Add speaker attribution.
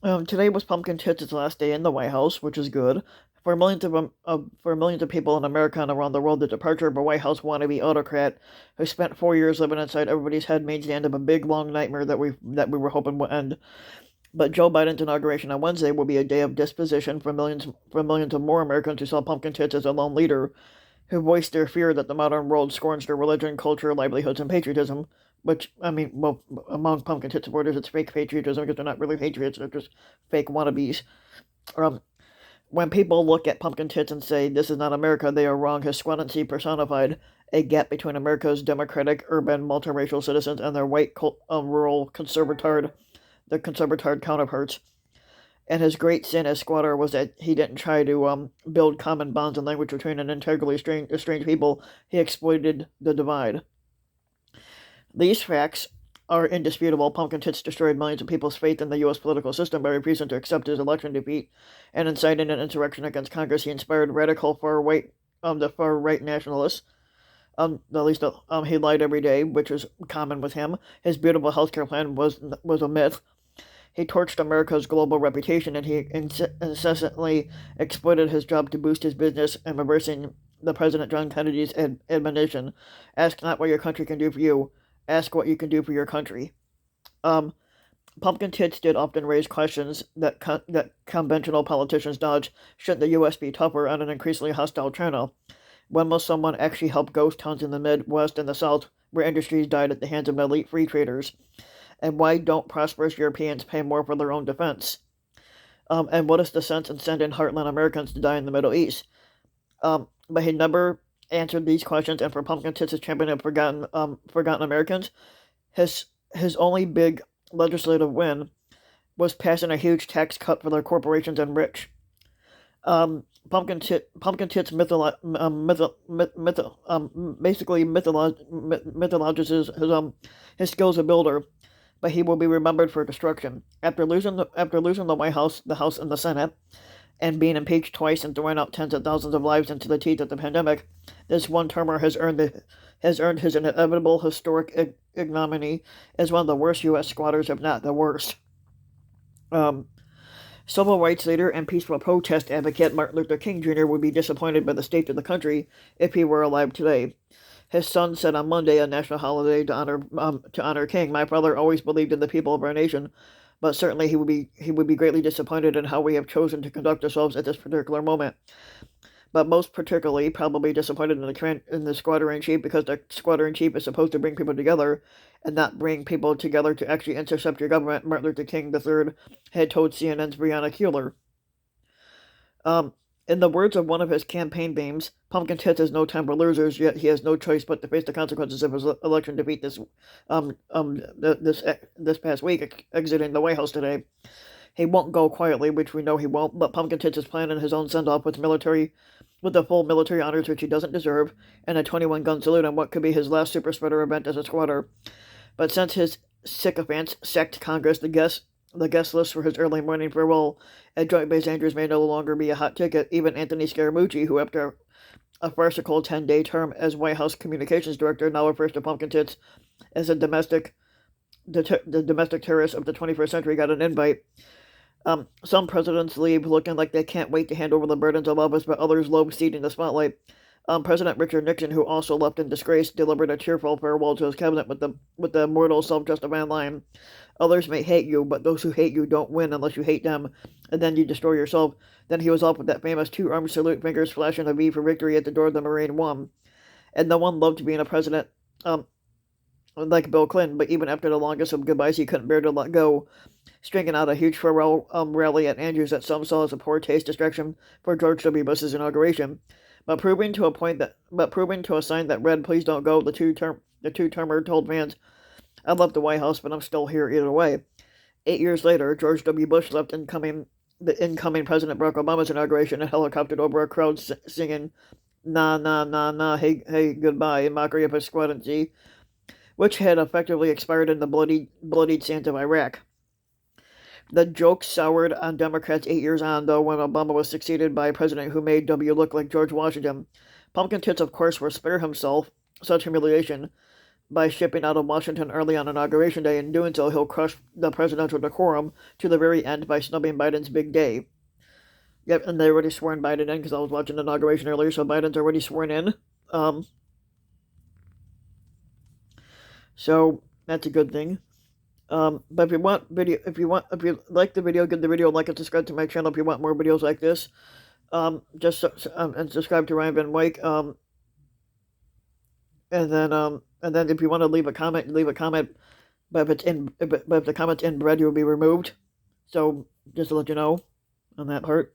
Speaker 1: Today was Pumpkin Tits' last day in the White House, which is good. For millions of people in America and around the world, the departure of a White House wannabe autocrat who spent 4 years living inside everybody's head made the end of a big long nightmare that we were hoping would end. But Joe Biden's inauguration on Wednesday will be a day of disposition for millions of more Americans who saw Pumpkin Tits as a lone leader who voiced their fear that the modern world scorns their religion, culture, livelihoods, and patriotism. Which, I mean, well, among Pumpkin Tit supporters, it's fake patriotism because they're not really patriots, they're just fake wannabes. Um, when people look at Pumpkin Tits and say, this is not America, they are wrong. His squalidly personified a gap between America's democratic, urban, multiracial citizens and their white, rural, the conservatard counterparts. And his great sin as squatter was that he didn't try to build common bonds and language between an entirely estranged people. He exploited the divide. These facts are indisputable. Pumpkin Tits destroyed millions of people's faith in the U.S. political system by refusing to accept his election defeat and inciting an insurrection against Congress. He inspired radical the far right nationalists. At least he lied every day, which is common with him. His beautiful healthcare plan was a myth. He torched America's global reputation, and he incessantly exploited his job to boost his business and reversing the President John Kennedy's admonition: "Ask not what your country can do for you, ask what you can do for your country." Um, Pumpkin Tits did often raise questions that conventional politicians dodge. Shouldn't the U.S. be tougher on an increasingly hostile China? When will someone actually help ghost towns in the Midwest and the South where industries died at the hands of elite free traders? And why don't prosperous Europeans pay more for their own defense? And what is the sense in sending heartland Americans to die in the Middle East? But he never answered these questions, and for Pumpkin Tits' champion of forgotten Americans, his his only big legislative win was passing a huge tax cut for their corporations and rich. Pumpkin Tits basically mythologizes his skills as a builder, but he will be remembered for destruction. After losing the White House, the House, and the Senate, and being impeached twice and throwing out tens of thousands of lives into the teeth of the pandemic, this one-termer has earned his inevitable historic ignominy as one of the worst U.S. squatters, if not the worst. Um, Civil rights leader and peaceful protest advocate Martin Luther King Jr. would be disappointed by the state of the country if he were alive today. His son said on Monday, a national holiday to honor King, "My father always believed in the people of our nation, but certainly he would be greatly disappointed in how we have chosen to conduct ourselves at this particular moment. But most particularly, probably disappointed in the squatter-in-chief, because the squatter-in-chief is supposed to bring people together and not bring people together to actually intercept your government," Martin Luther King III had told CNN's Brianna Keilar. Um, in the words of one of his campaign dames, Pumpkin Tits has no time for losers, yet he has no choice but to face the consequences of his election defeat this past week, exiting the White House today. He won't go quietly, which we know he won't, but Pumpkin Tits is planning his own send-off with the full military honors which he doesn't deserve, and a 21-gun salute on what could be his last super spreader event as a squatter. But since his sycophants sacked Congress, the guest list for his early morning farewell at Joint Base Andrews may no longer be a hot ticket. Even Anthony Scaramucci, who after a farcical 10-day term as White House Communications Director now refers to Pumpkin Tits as the domestic terrorist of the 21st century, got an invite. Some presidents leave looking like they can't wait to hand over the burdens of office, but others loathe ceding the spotlight. President Richard Nixon, who also left in disgrace, delivered a tearful farewell to his cabinet with the mortal self-justifying line: "Others may hate you, but those who hate you don't win unless you hate them, and then you destroy yourself." Then he was off with that famous two-armed salute, fingers flashing a V for victory at the door of the Marine One. And no one loved being a president, um, like Bill Clinton, but even after the longest of goodbyes, he couldn't bear to let go, stringing out a huge farewell rally at Andrews that some saw as a poor taste distraction for George W. Bush's inauguration. But proving to a sign that read, "Please don't go," the two-termer told fans, "I left the White House, but I'm still here either way." 8 years later, George W. Bush left the incoming President Barack Obama's inauguration and helicoptered over a crowd singing "Nah, nah, nah, nah, hey, hey, goodbye," in mockery of his squadron, which had effectively expired in the bloodied sands of Iraq. The joke soured on Democrats 8 years on, though, when Obama was succeeded by a president who made W look like George Washington. Pumpkin Tits, of course, will spare himself such humiliation, by shipping out of Washington early on Inauguration Day. In doing so, he'll crush the presidential decorum to the very end by snubbing Biden's big day. Yep, and they already sworn Biden in because I was watching the inauguration earlier, so Biden's already sworn in. So that's a good thing. But if you like the video, give the video a like and subscribe to my channel if you want more videos like this. And subscribe to Ryan Van Wyk. And then if you want to leave a comment, leave a comment. But if the comment's inbred, you will be removed. So just to let you know on that part.